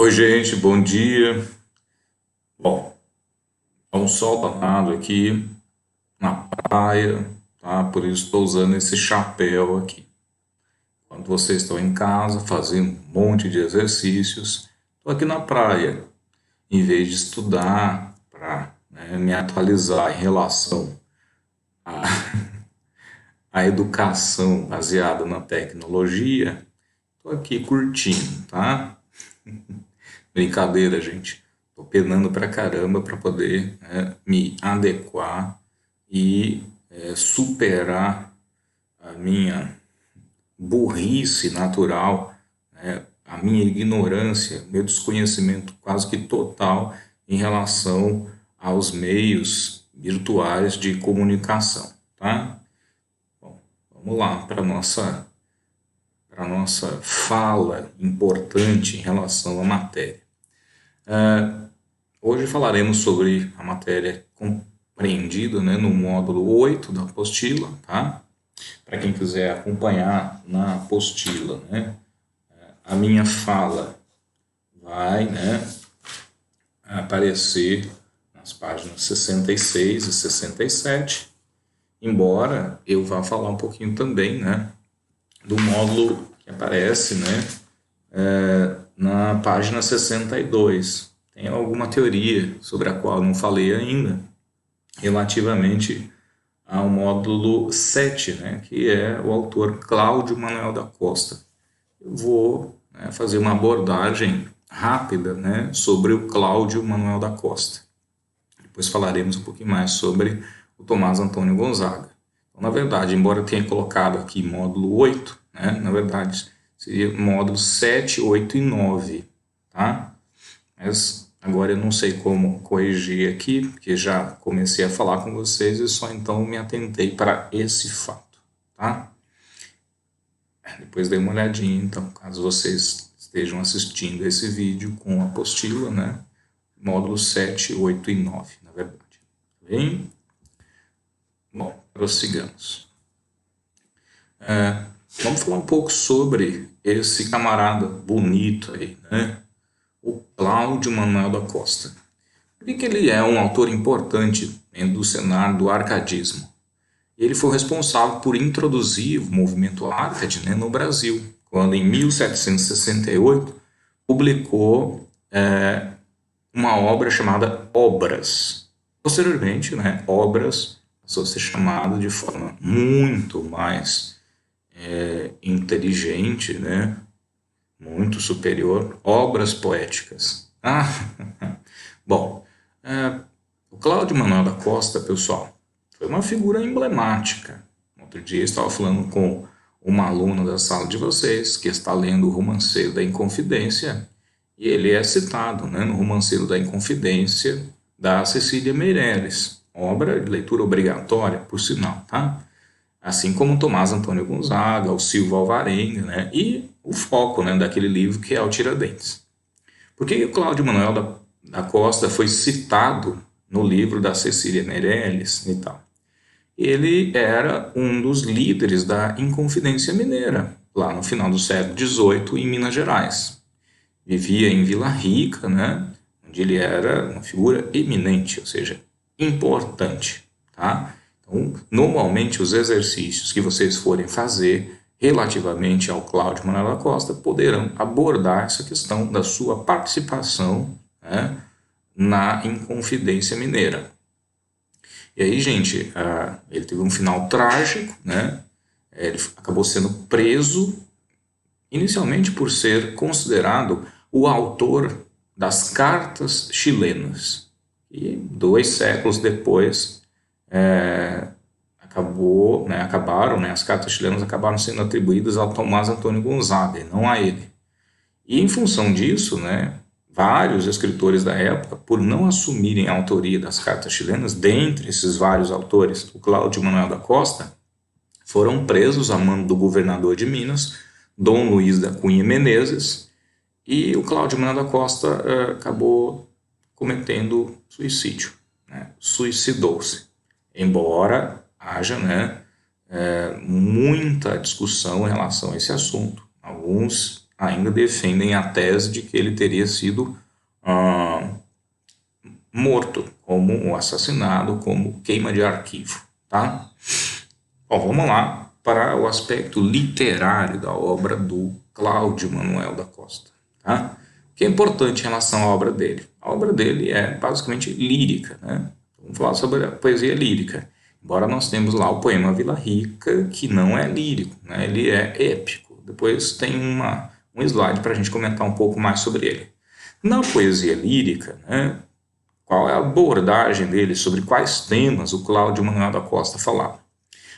Oi, gente, bom dia. Bom, é um sol danado aqui na praia, tá? Por isso estou usando esse chapéu aqui. Quando vocês estão em casa fazendo um monte de exercícios, estou aqui na praia, em vez de estudar para me atualizar em relação à educação baseada na tecnologia, estou aqui curtindo, tá? Brincadeira, gente. Tô penando pra caramba para poder me adequar e superar a minha burrice natural, a minha ignorância, meu desconhecimento quase que total em relação aos meios virtuais de comunicação, tá? Bom, vamos lá para nossa fala importante em relação à matéria. Hoje falaremos sobre a matéria compreendida, no módulo 8 da apostila, tá? Para quem quiser acompanhar na apostila, a minha fala vai, aparecer nas páginas 66 e 67, embora eu vá falar um pouquinho também, do módulo que aparece, na página 62. Tem alguma teoria sobre a qual não falei ainda, relativamente ao módulo 7, que é o autor Cláudio Manuel da Costa. Eu vou fazer uma abordagem rápida sobre o Cláudio Manuel da Costa. Depois falaremos um pouquinho mais sobre o Tomás Antônio Gonzaga. Então, na verdade, embora eu tenha colocado aqui módulo 8, na verdade seria módulo 7, 8 e 9, tá? Mas agora eu não sei como corrigir aqui, porque já comecei a falar com vocês e só então me atentei para esse fato, tá? Depois dei uma olhadinha, então, caso vocês estejam assistindo esse vídeo com a apostila, módulo 7, 8 e 9, na verdade. Bem? Bom, prossigamos. Vamos falar um pouco sobre esse camarada bonito aí, o Cláudio Manuel da Costa. Por que ele é um autor importante dentro do cenário do arcadismo? Ele foi responsável por introduzir o movimento arcade no Brasil, quando em 1768 publicou uma obra chamada Obras. Posteriormente, Obras passou a ser chamado de forma muito mais inteligente, muito superior, obras poéticas. Bom, o Cláudio Manuel da Costa, pessoal, foi uma figura emblemática. Outro dia eu estava falando com uma aluna da sala de vocês, que está lendo o Romanceiro da Inconfidência, e ele é citado no Romanceiro da Inconfidência da Cecília Meirelles, obra de leitura obrigatória, por sinal, tá? Assim como Tomás Antônio Gonzaga, o Silva Alvarenga, e o foco daquele livro que é o Tiradentes. Por que o Cláudio Manuel da Costa foi citado no livro da Cecília Meirelles e tal? Ele era um dos líderes da Inconfidência Mineira, lá no final do século XVIII, em Minas Gerais. Vivia em Vila Rica, onde ele era uma figura eminente, ou seja, importante, tá? Então, normalmente, os exercícios que vocês forem fazer relativamente ao Cláudio Manuel da Costa poderão abordar essa questão da sua participação na Inconfidência Mineira. E aí, gente, ele teve um final trágico, ele acabou sendo preso, inicialmente por ser considerado o autor das cartas chilenas. E 2 séculos depois, as cartas chilenas acabaram sendo atribuídas ao Tomás Antônio Gonzaga, e não a ele. E em função disso, vários escritores da época, por não assumirem a autoria das cartas chilenas, dentre esses vários autores, o Cláudio Manuel da Costa, foram presos a mando do governador de Minas, Dom Luiz da Cunha Menezes, e o Cláudio Manuel da Costa acabou cometendo suicídio, suicidou-se. Embora haja muita discussão em relação a esse assunto. Alguns ainda defendem a tese de que ele teria sido morto, como assassinado, como queima de arquivo, tá? Bom, vamos lá para o aspecto literário da obra do Cláudio Manuel da Costa, tá? O que é importante em relação à obra dele? A obra dele é basicamente lírica, né? Vamos falar sobre a poesia lírica. Embora nós temos lá o poema Vila Rica, que não é lírico, né? Ele é épico. Depois tem um slide para a gente comentar um pouco mais sobre ele. Na poesia lírica, né, qual é a abordagem dele, sobre quais temas o Cláudio Manuel da Costa falava?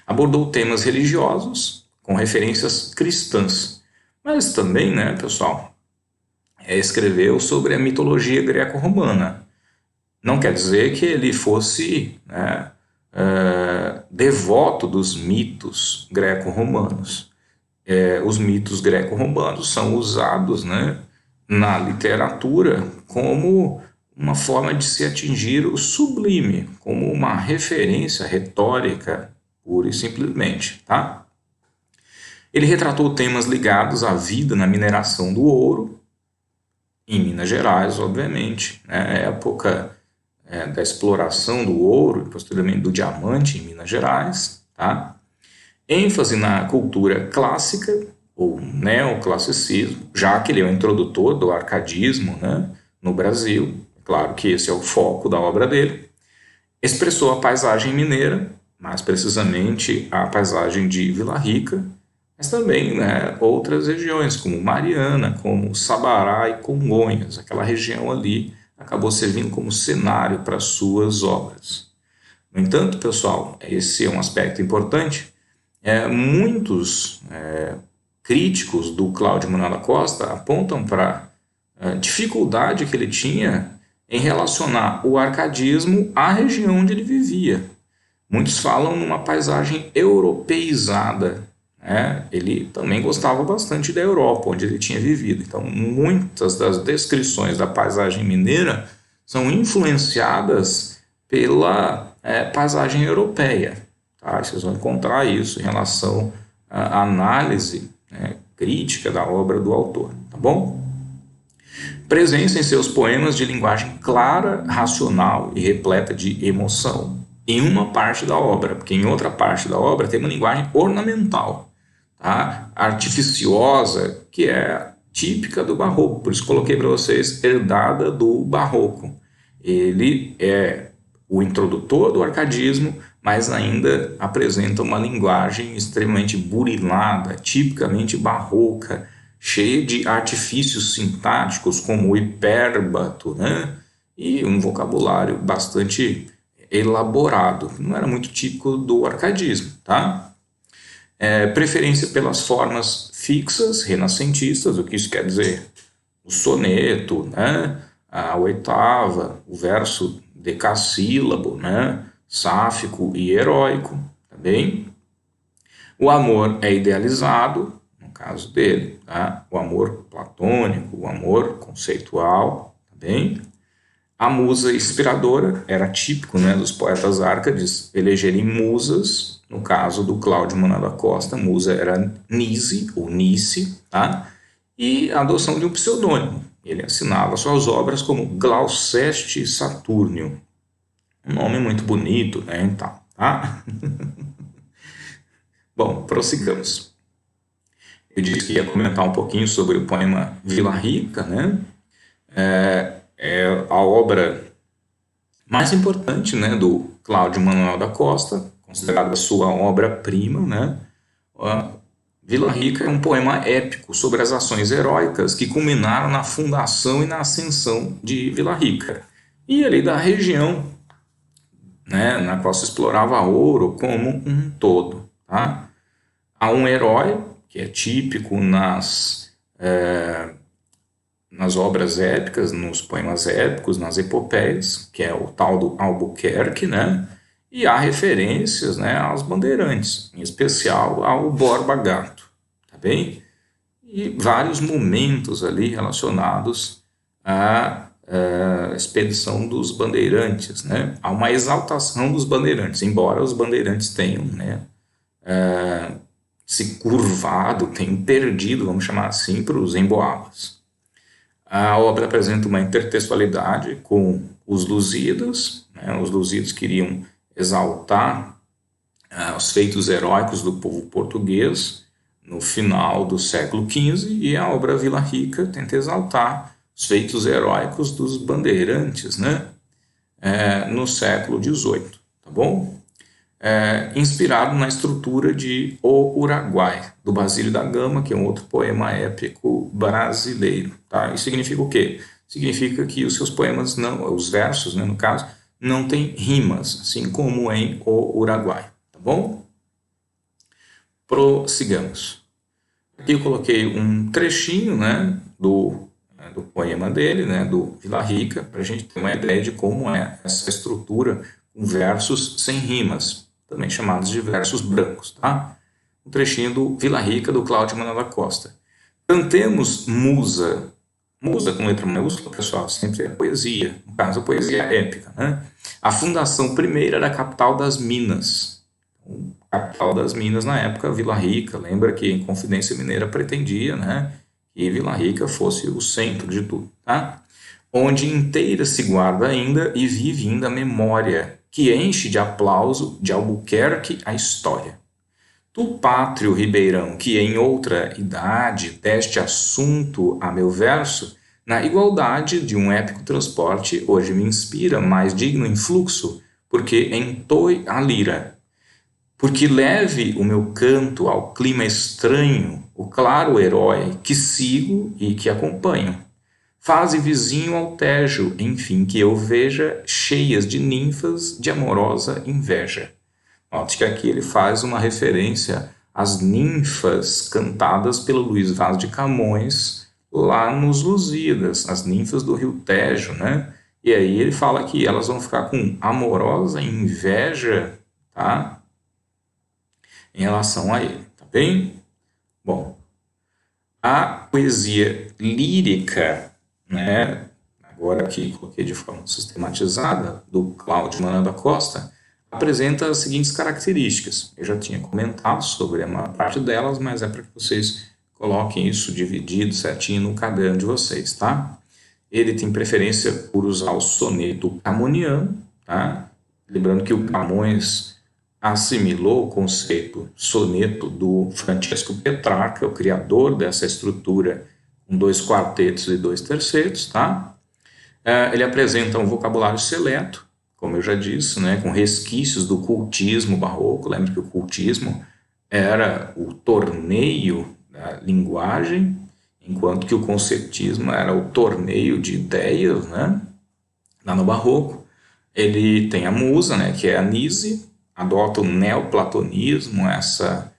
Abordou temas religiosos com referências cristãs, mas também, né, pessoal, escreveu sobre a mitologia greco-romana. Não quer dizer que ele fosse, né, devoto dos mitos greco-romanos. Os mitos greco-romanos são usados, né, na literatura como uma forma de se atingir o sublime, como uma referência retórica, pura e simplesmente, tá? Ele retratou temas ligados à vida na mineração do ouro, em Minas Gerais, obviamente, né, época da exploração do ouro e posteriormente do diamante em Minas Gerais, tá? ênfase na cultura clássica, ou neoclassicismo, já que ele é o introdutor do arcadismo, né, no Brasil. Claro que esse é o foco da obra dele. Expressou a paisagem mineira, mais precisamente a paisagem de Vila Rica, mas também, né, outras regiões, como Mariana, como Sabará e Congonhas. Aquela região ali acabou servindo como cenário para suas obras. No entanto, pessoal, esse é um aspecto importante. Muitos críticos do Cláudio Manuel da Costa apontam para a dificuldade que ele tinha em relacionar o arcadismo à região onde ele vivia. Muitos falam numa paisagem europeizada, né? Ele também gostava bastante da Europa, onde ele tinha vivido. Então, muitas das descrições da paisagem mineira são influenciadas pela paisagem europeia. Tá? Vocês vão encontrar isso em relação à análise, né, crítica da obra do autor, tá bom? Presença em seus poemas de linguagem clara, racional e repleta de emoção, em uma parte da obra, porque em outra parte da obra tem uma linguagem ornamental, tá? Artificiosa, que é típica do barroco, por isso coloquei para vocês, herdada do barroco. Ele é o introdutor do arcadismo, mas ainda apresenta uma linguagem extremamente burilada, tipicamente barroca, cheia de artifícios sintáticos como o hipérbato, né? E um vocabulário bastante elaborado, não era muito típico do arcadismo, tá? Preferência pelas formas fixas, renascentistas, o que isso quer dizer? O soneto, né? A oitava, o verso decassílabo, né? Sáfico e heróico, tá bem? O amor é idealizado, no caso dele, tá? O amor platônico, o amor conceitual, tá bem? A musa inspiradora era típico, né, dos poetas árcades elegerem musas. No caso do Cláudio Manuel da Costa, musa era Nise ou Nice, tá? E a adoção de um pseudônimo. Ele assinava suas obras como Glauceste Saturnio. Um nome muito bonito, né? Então, tá? Bom, prossigamos. Eu disse que ia comentar um pouquinho sobre o poema Vila Rica, né? É a obra mais importante, né, do Cláudio Manuel da Costa, considerada sua obra-prima, né? Vila Rica é um poema épico sobre as ações heróicas que culminaram na fundação e na ascensão de Vila Rica e ali da região, né, na qual se explorava ouro como um todo, tá? Há um herói que é típico nas obras épicas, nos poemas épicos, nas epopeias, que é o tal do Albuquerque, né? E há referências, né, aos bandeirantes, em especial ao Borba Gato, tá bem? E vários momentos ali relacionados à expedição dos bandeirantes, né? Há uma exaltação dos bandeirantes, embora os bandeirantes tenham, né, se curvado, tenho perdido, vamos chamar assim, para os emboabas. A obra apresenta uma intertextualidade com os Lusíadas, né? Os Lusíadas queriam exaltar os feitos heróicos do povo português no final do século XV, e a obra Vila Rica tenta exaltar os feitos heróicos dos bandeirantes, né? No século XVIII, tá bom? Inspirado na estrutura de O Uruguai, do Basílio da Gama, que é um outro poema épico brasileiro. Tá? Isso significa o quê? Significa que os seus poemas, não, os versos, né, no caso, não têm rimas, assim como em O Uruguai. Tá bom? Prossigamos. Aqui eu coloquei um trechinho, né, do poema dele, né, do Vila Rica, para a gente ter uma ideia de como é essa estrutura com versos sem rimas, também chamados de versos brancos, tá? Um trechinho do Vila Rica, do Cláudio Manuel da Costa. Cantemos musa. Musa com letra maiúscula, pessoal, sempre é poesia, no caso a poesia épica, né? A fundação primeira da capital das Minas. A capital das Minas na época, Vila Rica, lembra que em Confidência Mineira pretendia, né, que Vila Rica fosse o centro de tudo, tá? Onde inteira se guarda ainda e vive ainda a memória, que enche de aplauso de Albuquerque a história. Tu, pátrio Ribeirão, que em outra idade deste assunto a meu verso, na igualdade de um épico transporte, hoje me inspira mais digno influxo, porque entoe a lira. Porque leve o meu canto ao clima estranho, o claro herói que sigo e que acompanho. Faze vizinho ao Tejo, enfim, que eu veja cheias de ninfas de amorosa inveja. Note que aqui ele faz uma referência às ninfas cantadas pelo Luís Vaz de Camões lá nos Lusíadas, as ninfas do rio Tejo, né? E aí ele fala que elas vão ficar com amorosa inveja, tá? Em relação a ele, tá bem? Bom, a poesia lírica, né, agora aqui coloquei de forma sistematizada, do Cláudio Manuel da Costa, apresenta as seguintes características. Eu já tinha comentado sobre a maior parte delas, mas é para que vocês coloquem isso dividido certinho no caderno de vocês, tá? Ele tem preferência por usar o soneto camoniano, tá? Lembrando que o Camões assimilou o conceito soneto do Francesco Petrarca, o criador dessa estrutura com 2 quartetos e 2 tercetos, tá? Ele apresenta um vocabulário seleto, como eu já disse, né, com resquícios do cultismo barroco. Lembra que o cultismo era o torneio da linguagem, enquanto que o concetismo era o torneio de ideias, né? Lá no barroco. Ele tem a musa, né, que é a Nise, adota o neoplatonismo, essa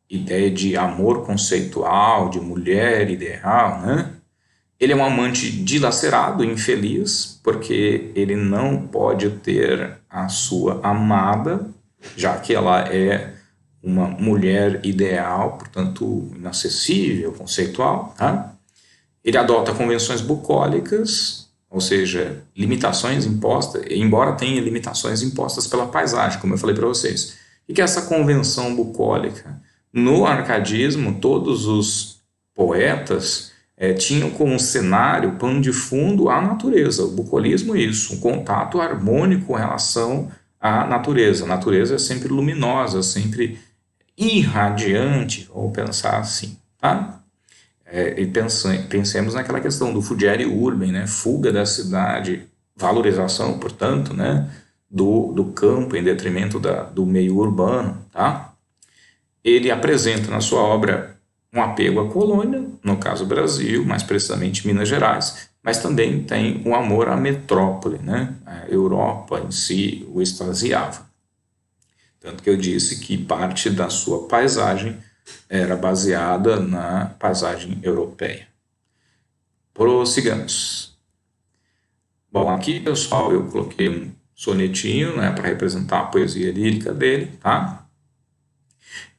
ideia de amor conceitual, de mulher ideal, né? Ele é um amante dilacerado, infeliz, porque ele não pode ter a sua amada, já que ela é uma mulher ideal, portanto inacessível, conceitual, tá? Ele adota convenções bucólicas, ou seja, limitações impostas, embora tenha limitações impostas pela paisagem, como eu falei para vocês. O que é essa convenção bucólica? No arcadismo, todos os poetas tinham como cenário, pano de fundo, a natureza. O bucolismo é isso, um contato harmônico com relação à natureza. A natureza é sempre luminosa, sempre irradiante, vamos pensar assim, tá? E pensemos naquela questão do fugiere urbem, né? Fuga da cidade, valorização, portanto, né? do campo em detrimento do meio urbano, tá? Ele apresenta na sua obra um apego à colônia, no caso Brasil, mais precisamente Minas Gerais, mas também tem um amor à metrópole, né? A Europa em si o extasiava. Tanto que eu disse que parte da sua paisagem era baseada na paisagem europeia. Prossigamos. Bom, aqui, pessoal, eu coloquei um sonetinho, né, para representar a poesia lírica dele, tá?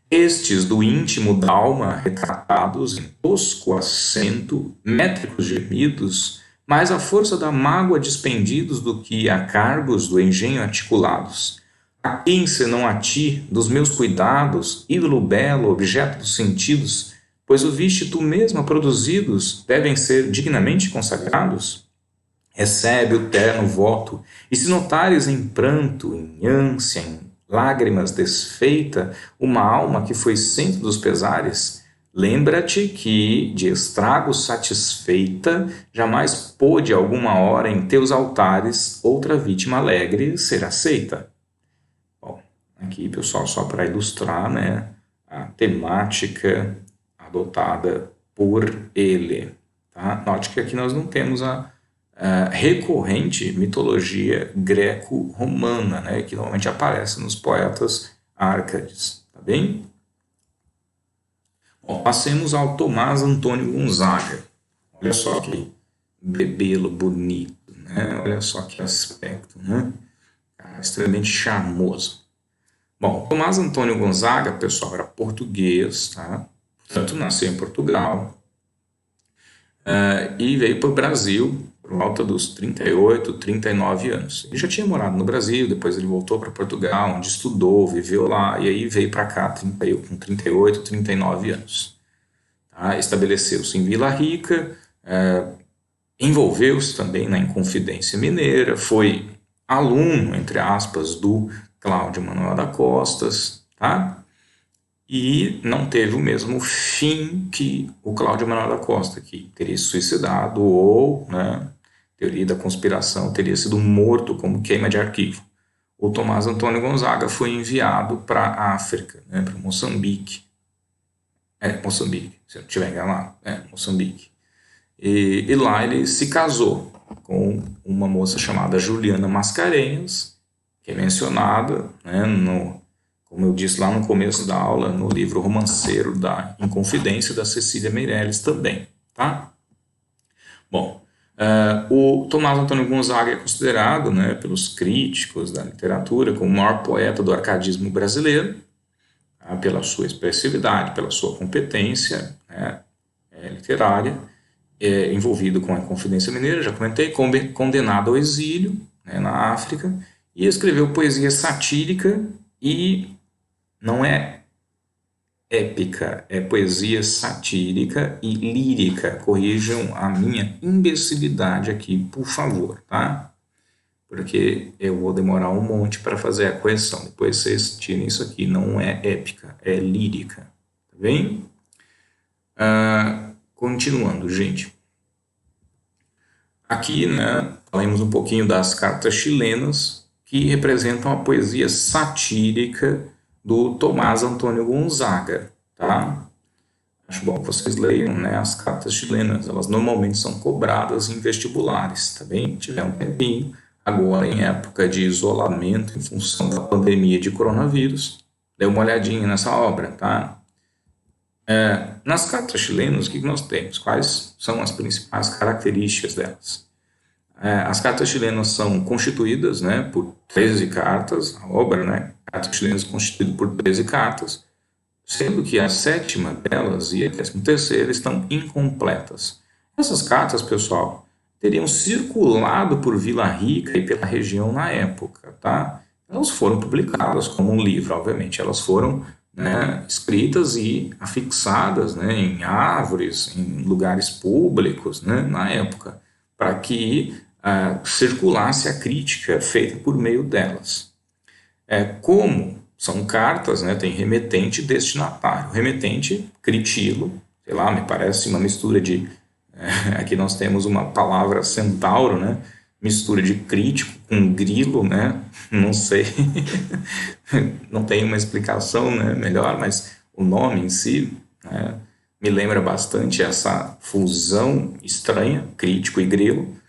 Estes do íntimo da alma retratados em tosco acento, métricos gemidos, mais a força da mágoa despendidos do que a cargos do engenho articulados. A quem senão a ti, dos meus cuidados, ídolo belo, objeto dos sentidos, pois o viste tu mesma produzidos, devem ser dignamente consagrados? Recebe o terno voto, e se notares em pranto, em ânsia, em lágrimas desfeita, uma alma que foi centro dos pesares, lembra-te que, de estrago satisfeita, jamais pôde alguma hora em teus altares outra vítima alegre ser aceita. Bom, aqui, pessoal, só para ilustrar, né, a temática adotada por ele. Tá? Note que aqui nós não temos a recorrente mitologia greco-romana, né, que normalmente aparece nos poetas árcades. Tá bem? Bom, passemos ao Tomás Antônio Gonzaga. Olha só que bebelo bonito, né? Olha só que aspecto, né? Extremamente charmoso. Bom, Tomás Antônio Gonzaga, pessoal, era português, tá? Portanto, nasceu em Portugal e veio para o Brasil por volta dos 38, 39 anos. Ele já tinha morado no Brasil, depois ele voltou para Portugal, onde estudou, viveu lá, e aí veio para cá com 38, 39 anos. Tá? Estabeleceu-se em Vila Rica, envolveu-se também na Inconfidência Mineira, foi aluno, entre aspas, do Cláudio Manuel da Costa, tá? E não teve o mesmo fim que o Cláudio Manuel da Costa, que teria se suicidado ou, né, teoria da conspiração, teria sido morto como queima de arquivo. O Tomás Antônio Gonzaga foi enviado para a África, né, para Moçambique. Moçambique, se eu não estiver enganado, Moçambique. E lá ele se casou com uma moça chamada Juliana Mascarenhas, que é mencionada, né, como eu disse lá no começo da aula, no livro Romanceiro da Inconfidência, da Cecília Meirelles também. Tá? Bom, o Tomás Antônio Gonzaga é considerado, né, pelos críticos da literatura como o maior poeta do arcadismo brasileiro, tá, pela sua expressividade, pela sua competência, né, literária, envolvido com a Inconfidência Mineira, já comentei, condenado ao exílio, né, na África, e escreveu poesia satírica e não é épica, é poesia satírica e lírica. Corrijam a minha imbecilidade aqui, por favor, tá? Porque eu vou demorar um monte para fazer a correção. Depois vocês tirem isso aqui. Não é épica, é lírica. Tá bem? Continuando, gente. Aqui, né, falamos um pouquinho das cartas chilenas, que representam a poesia satírica do Tomás Antônio Gonzaga, tá? Acho bom que vocês leiam, né, as cartas chilenas, elas normalmente são cobradas em vestibulares, tá bem? Tiver um tempinho, agora em época de isolamento em função da pandemia de coronavírus, dê uma olhadinha nessa obra, tá? Nas cartas chilenas, o que nós temos? Quais são as principais características delas? As cartas chilenas são constituídas, né, por 13 cartas, a obra, né, cartas chilenas constituídas por 13 cartas, sendo que a sétima delas e a 13ª estão incompletas. Essas cartas, pessoal, teriam circulado por Vila Rica e pela região na época, tá? Elas foram publicadas como um livro, obviamente, elas foram, né, escritas e afixadas, né, em árvores, em lugares públicos, né, na época, para que circulasse a crítica feita por meio delas. Como são cartas, né, tem remetente e destinatário. O remetente, critilo, sei lá, me parece uma mistura de... aqui nós temos uma palavra centauro, né, mistura de crítico com grilo, né, não sei, não tem uma explicação, né, melhor, mas o nome em si, né, me lembra bastante essa fusão estranha, crítico e grilo.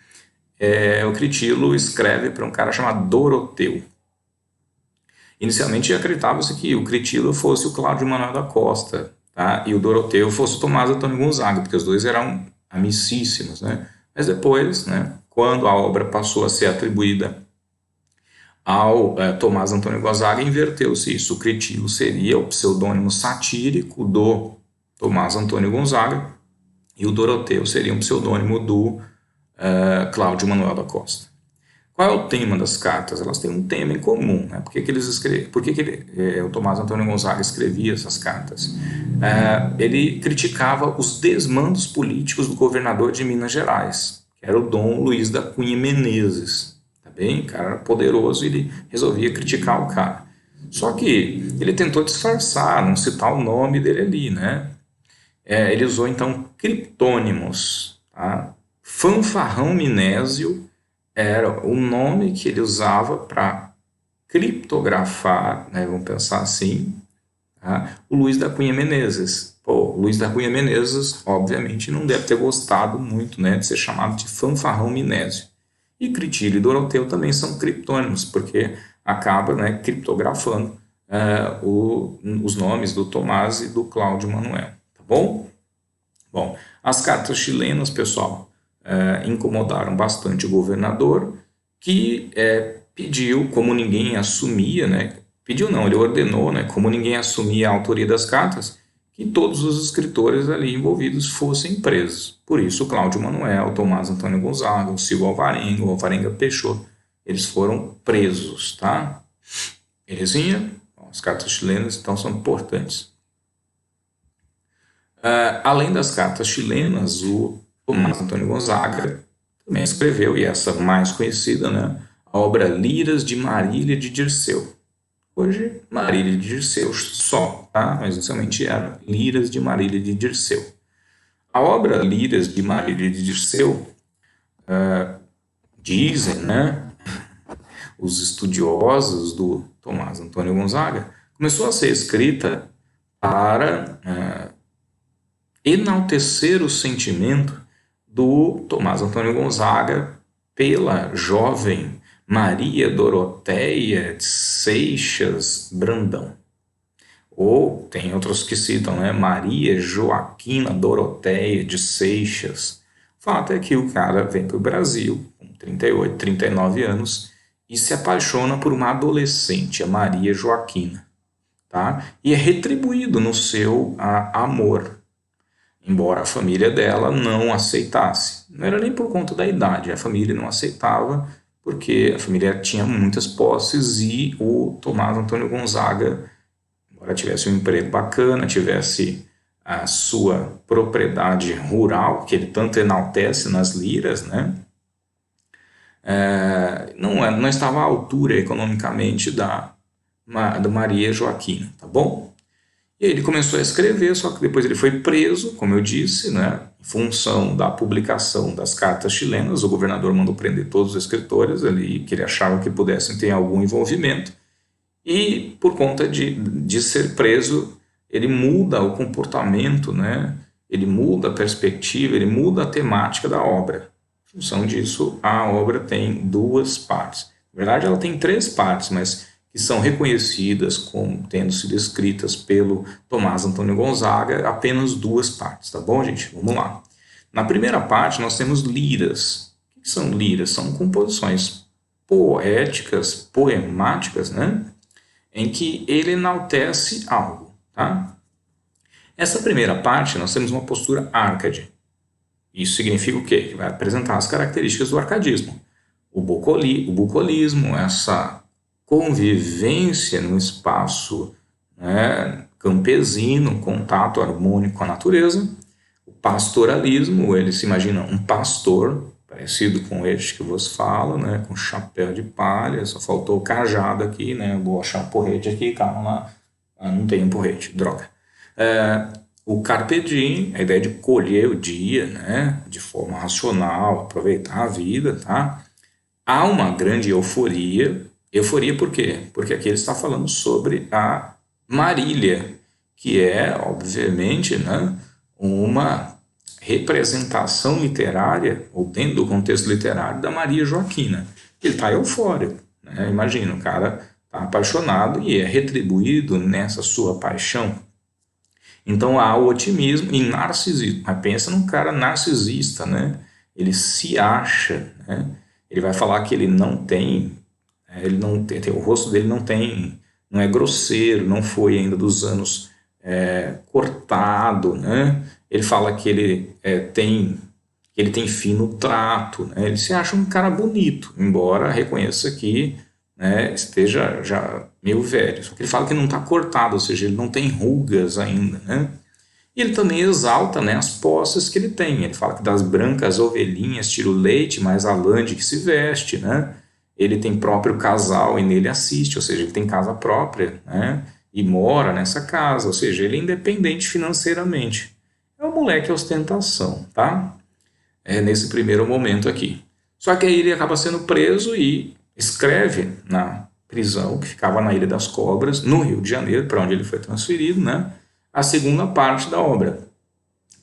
O Critilo escreve para um cara chamado Doroteu. Inicialmente acreditava-se que o Critilo fosse o Cláudio Manuel da Costa, tá? E o Doroteu fosse o Tomás Antônio Gonzaga, porque os dois eram amicíssimos, né? Mas depois, né, quando a obra passou a ser atribuída ao Tomás Antônio Gonzaga, inverteu-se isso. O Critilo seria o pseudônimo satírico do Tomás Antônio Gonzaga e o Doroteu seria um pseudônimo do Cláudio Manuel da Costa. Qual é o tema das cartas? Elas têm um tema em comum, né? Por que o Tomás Antônio Gonzaga escrevia essas cartas? Ele criticava os desmandos políticos do governador de Minas Gerais, que era o Dom Luiz da Cunha Menezes. Tá bem? O cara era poderoso e ele resolvia criticar o cara. Só que ele tentou disfarçar, não citar o nome dele ali, né? Ele usou então criptônimos, tá? Fanfarrão Minésio era o nome que ele usava para criptografar, né, vamos pensar assim, tá? O Luiz da Cunha Menezes. Pô, o Luiz da Cunha Menezes, obviamente, não deve ter gostado muito, né, de ser chamado de Fanfarrão Minésio. E Critílio e Doroteu também são criptônimos, porque acaba, né, criptografando os nomes do Tomás e do Cláudio Manuel, tá bom? Bom, as cartas chilenas, pessoal, incomodaram bastante o governador, que pediu, como ninguém assumia, né? Pediu não, ele ordenou, né? Como ninguém assumia a autoria das cartas, que todos os escritores ali envolvidos fossem presos. Por isso, Cláudio Manuel, Tomás Antônio Gonzaga, o Silvio Alvarenga, o Alvarenga Peixoto, eles foram presos, tá? Belezinha? Bom, as cartas chilenas, então, são importantes. Além das cartas chilenas, o Tomás Antônio Gonzaga também escreveu, e essa mais conhecida, né, a obra Liras de Marília de Dirceu. Hoje, Marília de Dirceu só, tá? Mas inicialmente era Liras de Marília de Dirceu. A obra Liras de Marília de Dirceu, dizem, né, os estudiosos do Tomás Antônio Gonzaga, começou a ser escrita para enaltecer o sentimento do Tomás Antônio Gonzaga pela jovem Maria Doroteia de Seixas Brandão. Ou tem outros que citam, né, Maria Joaquina Doroteia de Seixas. O fato é que o cara vem para o Brasil com 38, 39 anos e se apaixona por uma adolescente, a Maria Joaquina, tá? E é retribuído no seu amor, embora a família dela não aceitasse. Não era nem por conta da idade, a família não aceitava porque a família tinha muitas posses e o Tomás Antônio Gonzaga, embora tivesse um emprego bacana, tivesse a sua propriedade rural, que ele tanto enaltece nas liras, né? Não estava à altura economicamente da Maria Joaquina, tá bom? E aí ele começou a escrever, só que depois ele foi preso, como eu disse, né? Em função da publicação das cartas chilenas, o governador mandou prender todos os escritores ali, que ele achava que pudessem ter algum envolvimento, e por conta de ser preso, ele muda o comportamento, né? Ele muda a perspectiva, ele muda a temática da obra. Em função disso, a obra tem duas partes. Na verdade, ela tem três partes, mas que são reconhecidas como tendo sido escritas pelo Tomás Antônio Gonzaga, apenas duas partes, tá bom, gente? Vamos lá. Na primeira parte, nós temos liras. O que são liras? São composições poéticas, poemáticas, né? Em que ele enaltece algo, tá? Essa primeira parte, nós temos uma postura arcade. Isso significa o quê? Que vai apresentar as características do arcadismo. O bucolismo, essa convivência no espaço, né, campesino, contato harmônico com a natureza. O pastoralismo, ele se imagina um pastor, parecido com este que vos falo, né, com chapéu de palha, só faltou o cajado aqui, né, vou achar um porrete aqui, calma lá, não tem um porrete, droga. O carpe diem, a ideia de colher o dia, né, de forma racional, aproveitar a vida, tá? Há uma grande euforia. Euforia por quê? Porque aqui ele está falando sobre a Marília, que é, obviamente, né, uma representação literária, ou dentro do contexto literário, da Maria Joaquina. Ele está eufórico, né? Imagina, o cara está apaixonado e é retribuído nessa sua paixão. Então há o otimismo e narcisismo. Mas pensa num cara narcisista, né? Ele se acha, né? Ele vai falar que ele não tem, o rosto dele não é grosseiro, não foi ainda dos anos cortado, né? Ele fala que ele tem que ele tem fino trato, né? Ele se acha um cara bonito, embora reconheça que, né, esteja já meio velho. Só que ele fala que não está cortado, ou seja, ele não tem rugas ainda, né? E ele também exalta, né, as posses que ele tem. Ele fala que das brancas ovelhinhas tira o leite, mas a lã de que se veste, né? Ele tem próprio casal e nele assiste, ou seja, ele tem casa própria, né? E mora nessa casa, ou seja, ele é independente financeiramente. É um moleque ostentação, tá? É nesse primeiro momento aqui. Só que aí ele acaba sendo preso e escreve na prisão que ficava na Ilha das Cobras, no Rio de Janeiro, para onde ele foi transferido, né? A segunda parte da obra.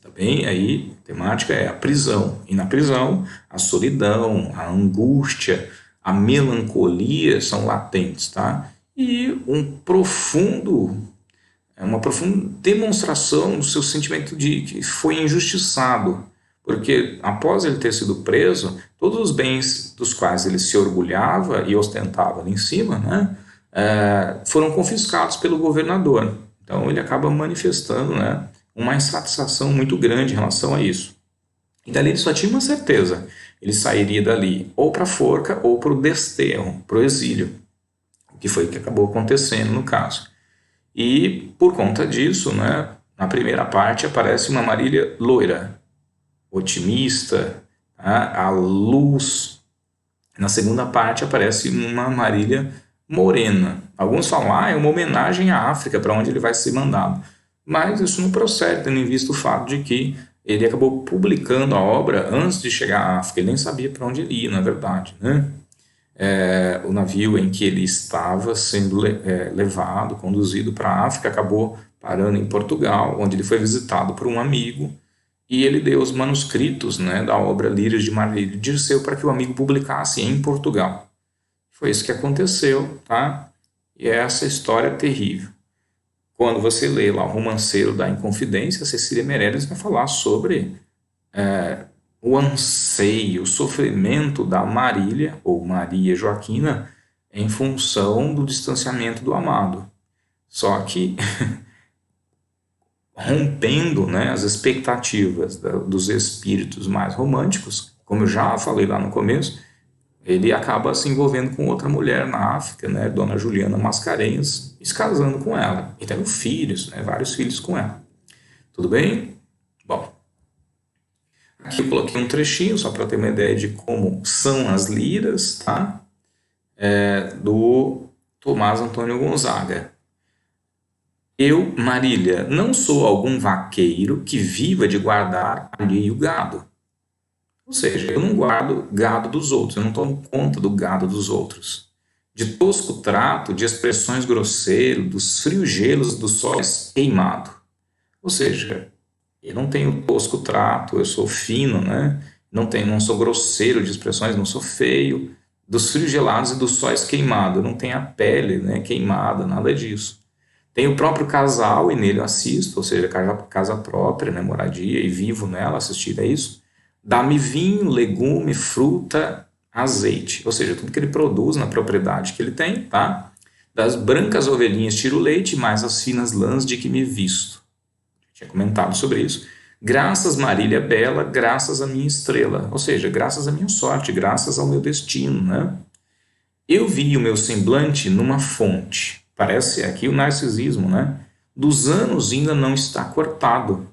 Tá bem? Aí a temática é a prisão. E na prisão, a solidão, a angústia, a melancolia são latentes, tá? E uma profunda demonstração do seu sentimento de que foi injustiçado, porque após ele ter sido preso, todos os bens dos quais ele se orgulhava e ostentava ali em cima, né, foram confiscados pelo governador. Então ele acaba manifestando, né, uma insatisfação muito grande em relação a isso. E dali ele só tinha uma certeza: ele sairia dali ou para a forca ou para o desterro, para o exílio, o que foi que acabou acontecendo no caso. E por conta disso, né, na primeira parte aparece uma Marília loira, otimista, tá? A luz. Na segunda parte aparece uma Marília morena. Alguns falam, é uma homenagem à África, para onde ele vai ser mandado. Mas isso não procede, tendo em vista o fato de que ele acabou publicando a obra antes de chegar à África. Ele nem sabia para onde ele ia, na verdade, né? O navio em que ele estava sendo levado, conduzido para a África, acabou parando em Portugal, onde ele foi visitado por um amigo, e ele deu os manuscritos, né, da obra Lírios de Marília de Dirceu para que o amigo publicasse em Portugal. Foi isso que aconteceu, tá? E é essa história terrível. Quando você lê lá o Romanceiro da Inconfidência, Cecília Meirelles vai falar sobre o anseio, o sofrimento da Marília, ou Maria Joaquina, em função do distanciamento do amado. Só que, rompendo, né, as expectativas dos espíritos mais românticos, como eu já falei lá no começo, ele acaba se envolvendo com outra mulher na África, né, Dona Juliana Mascarenhas, e se casando com ela. E tendo filhos, né, vários filhos com ela. Tudo bem? Bom, aqui eu coloquei um trechinho só para ter uma ideia de como são as liras, tá? Do Tomás Antônio Gonzaga. Eu, Marília, não sou algum vaqueiro que viva de guardar alheio gado. Ou seja, eu não guardo gado dos outros, eu não tomo conta do gado dos outros. De tosco trato, de expressões grosseiras, dos frios gelos do sol queimado. Ou seja, eu não tenho tosco trato, eu sou fino, né? Não sou grosseiro de expressões, não sou feio. Dos frios gelados e dos sóis queimados, eu não tenho a pele, né, queimada, nada disso. Tenho o próprio casal e nele eu assisto, ou seja, casa própria, né, moradia, e vivo nela, assistir a isso. Dá-me vinho, legume, fruta, azeite, ou seja, tudo que ele produz na propriedade que ele tem, tá? Das brancas ovelhinhas tiro o leite, mais as finas lãs de que me visto. Tinha comentado sobre isso. Graças, Marília Bela, graças à minha estrela, ou seja, graças à minha sorte, graças ao meu destino, né? Eu vi o meu semblante numa fonte, parece aqui o narcisismo, né? Dos anos ainda não está cortado,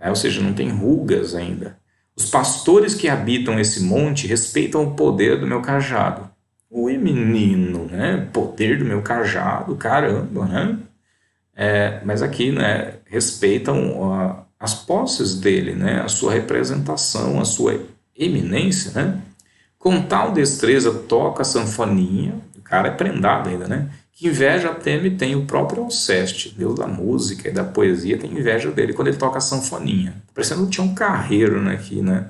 ou seja, não tem rugas ainda. Os pastores que habitam esse monte respeitam o poder do meu cajado. Ui, menino, né? Poder do meu cajado, caramba, né? Mas aqui, né, respeitam as posses dele, né, a sua representação, a sua eminência, né? Com tal destreza toca a sanfoninha, o cara é prendado ainda, né? Que inveja teme tem o próprio Alceste, deus da música e da poesia, tem inveja dele quando ele toca a sanfoninha. Parecendo que tinha um carreiro, né, aqui, né,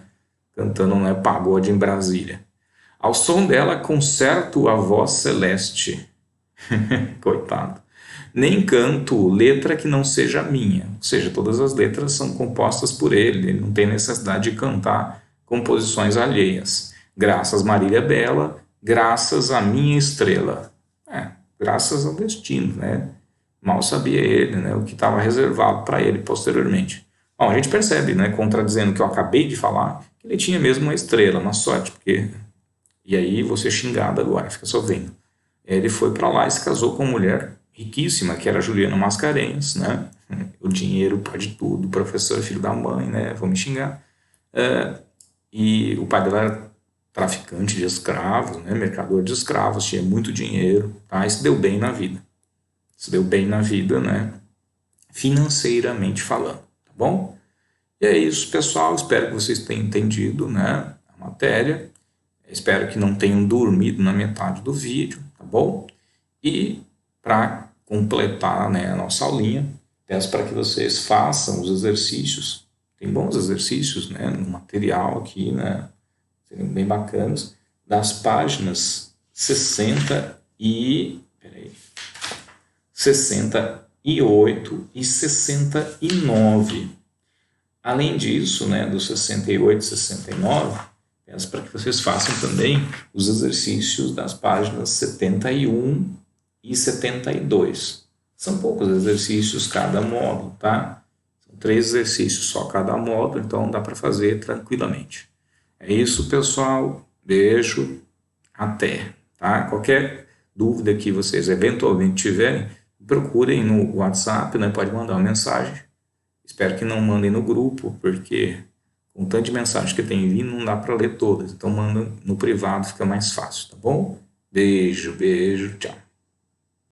cantando, né, pagode em Brasília. Ao som dela concerto a voz celeste. Coitado. Nem canto letra que não seja minha, ou seja, todas as letras são compostas por ele não tem necessidade de cantar composições alheias. Graças Marília Bela, graças à minha estrela. Graças ao destino, né? Mal sabia ele, né, o que estava reservado para ele posteriormente. Bom, a gente percebe, né, contradizendo o que eu acabei de falar, que ele tinha mesmo uma estrela, uma sorte, porque... E aí você xingado agora, fica só vendo. Ele foi para lá e se casou com uma mulher riquíssima, que era Juliana Mascarenhas, né? O dinheiro pode tudo, professor, filho da mãe, né? Vão me xingar. E o pai dela era traficante de escravos, né? Mercador de escravos, tinha muito dinheiro, tá? E se deu bem na vida. Se deu bem na vida, né? Financeiramente falando, tá bom? E é isso, pessoal. Espero que vocês tenham entendido, né, a matéria. Espero que não tenham dormido na metade do vídeo, tá bom? E para completar, né, a nossa aulinha, peço para que vocês façam os exercícios. Tem bons exercícios, né, no material aqui, né, seriam bem bacanas, das páginas 68 e 69. Além disso, né, dos 68 e 69, peço para que vocês façam também os exercícios das páginas 71 e 72. São poucos exercícios cada módulo, tá? São 3 exercícios só cada módulo, então dá para fazer tranquilamente. É isso, pessoal. Beijo. Até, tá? Qualquer dúvida que vocês eventualmente tiverem, procurem no WhatsApp, né? Pode mandar uma mensagem. Espero que não mandem no grupo, porque com tanto de mensagem que tem vindo, não dá para ler todas. Então manda no privado, fica mais fácil, tá bom? Beijo, beijo, tchau.